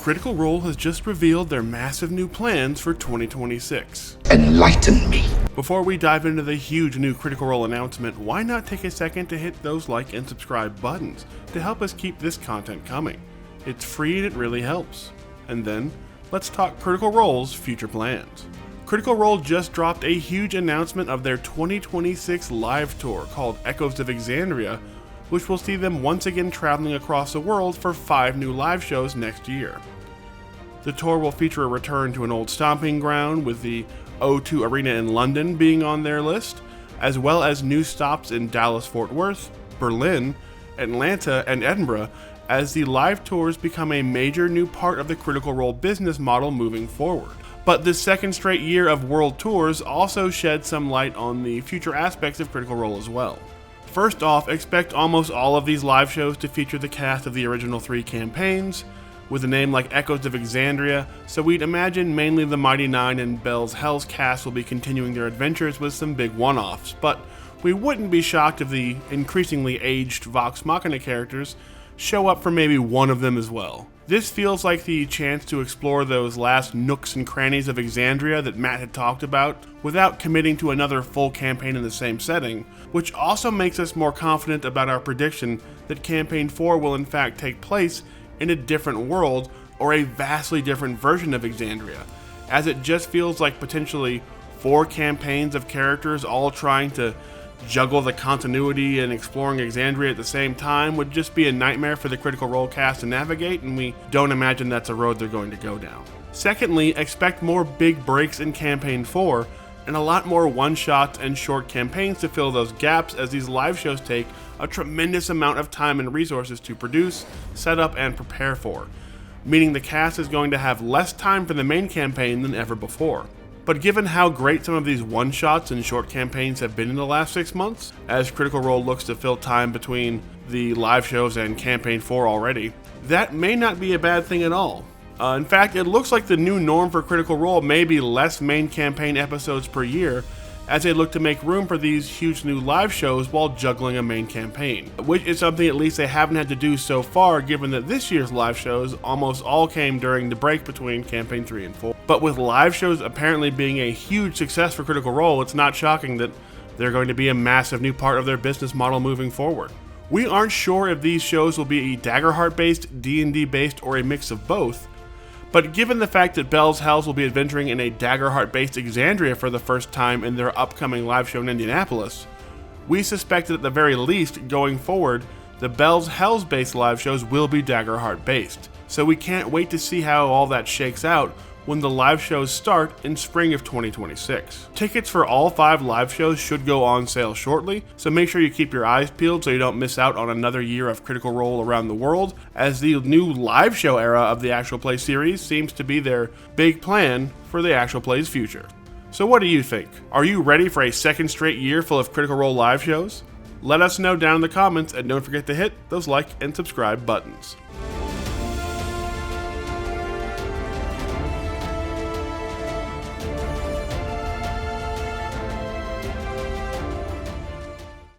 Critical Role has just revealed their massive new plans for 2026. Enlighten me. Before we dive into the huge new Critical Role announcement, why not take a second to hit those like and subscribe buttons to help us keep this content coming? It's free and it really helps. And then, let's talk Critical Role's future plans. Critical Role just dropped a huge announcement of their 2026 live tour called Echoes of Exandria, which will see them once again traveling across the world for 5 new live shows next year. The tour will feature a return to an old stomping ground, with the O2 Arena in London being on their list, as well as new stops in Dallas-Fort Worth, Berlin, Atlanta, and Edinburgh, as the live tours become a major new part of the Critical Role business model moving forward. But this second straight year of world tours also sheds some light on the future aspects of Critical Role as well. First off, expect almost all of these live shows to feature the cast of the original 3 campaigns, with a name like Echoes of Exandria, so we'd imagine mainly the Mighty Nine and Bell's Hell's cast will be continuing their adventures with some big one-offs, but we wouldn't be shocked if the increasingly aged Vox Machina characters show up for maybe one of them as well. This feels like the chance to explore those last nooks and crannies of Exandria that Matt had talked about, without committing to another full campaign in the same setting, which also makes us more confident about our prediction that Campaign 4 will in fact take place in a different world or a vastly different version of Exandria, as it just feels like potentially 4 campaigns of characters all trying to juggle the continuity and exploring Exandria at the same time would just be a nightmare for the Critical Role cast to navigate, and we don't imagine that's a road they're going to go down. Secondly, expect more big breaks in Campaign 4, and a lot more one-shots and short campaigns to fill those gaps, as these live shows take a tremendous amount of time and resources to produce, set up, and prepare for, meaning the cast is going to have less time for the main campaign than ever before. But given how great some of these one-shots and short campaigns have been in the last 6 months, as Critical Role looks to fill time between the live shows and Campaign 4 already, that may not be a bad thing at all. In fact, it looks like the new norm for Critical Role may be less main campaign episodes per year, as they look to make room for these huge new live shows while juggling a main campaign, which is something at least they haven't had to do so far, given that this year's live shows almost all came during the break between Campaign 3 and 4. But with live shows apparently being a huge success for Critical Role, it's not shocking that they're going to be a massive new part of their business model moving forward. We aren't sure if these shows will be a Daggerheart based, D&D based, or a mix of both, but given the fact that Bell's Hells will be adventuring in a Daggerheart-based Exandria for the first time in their upcoming live show in Indianapolis, we suspect that at the very least, going forward, the Bell's Hells-based live shows will be Daggerheart-based. So we can't wait to see how all that shakes out when the live shows start in spring of 2026. Tickets for all 5 live shows should go on sale shortly, so make sure you keep your eyes peeled so you don't miss out on another year of Critical Role around the world, as the new live show era of the Actual Play series seems to be their big plan for the Actual Play's future. So what do you think? Are you ready for a second straight year full of Critical Role live shows? Let us know down in the comments, and don't forget to hit those like and subscribe buttons.